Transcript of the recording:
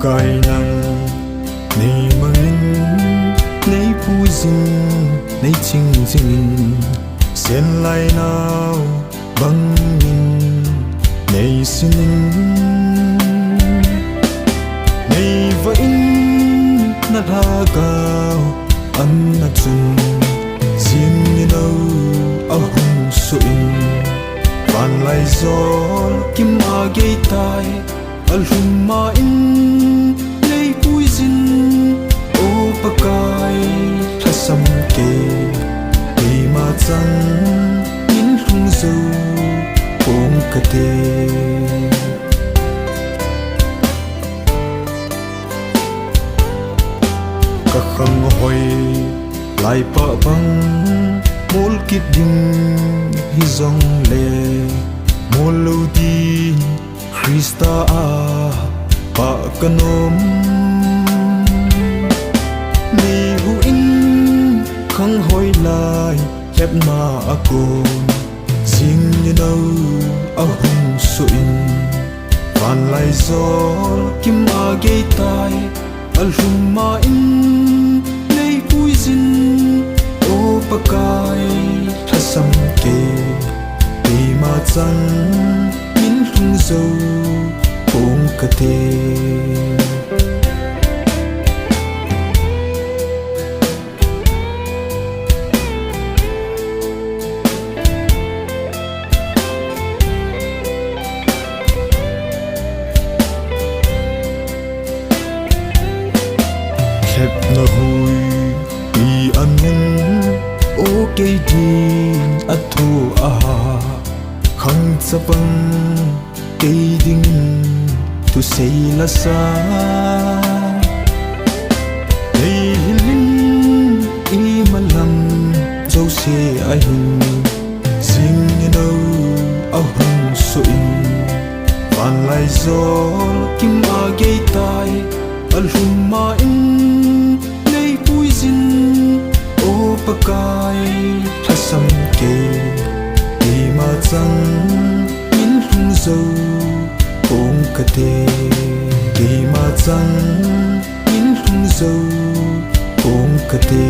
gai nang nei mangin nei puzin nei ching ching sen lai nao bangin nei sinin nei va in na tha gao an na chun zin ni nau a hung so in van lai zol kim a gei tai al hum ma in nei puizin o pakai thasam ke pe ma chang in hung zo pong ka te ka khang hoi lai pa bang mol kit ding hi zong le mol lo di Krista a pa kanom ni hu in khang hoi lai khep ma akon sing you know a hung so in van lai zol kim a gei tai al hum ma in nei puizin o pakai thasam ke pe ma chang min hung zo pong ka te khep na hui i anun o ke din athu a khang chapang ke ding tu sei la sa hey hilin i malam zo se ai hin sing you know a hung so in van lai zol kim a gei tai al hum ma in nei puizin o pakai thasam ke pe ma chang in hung zo pong ka te pe ma chang in hung zo pong ka te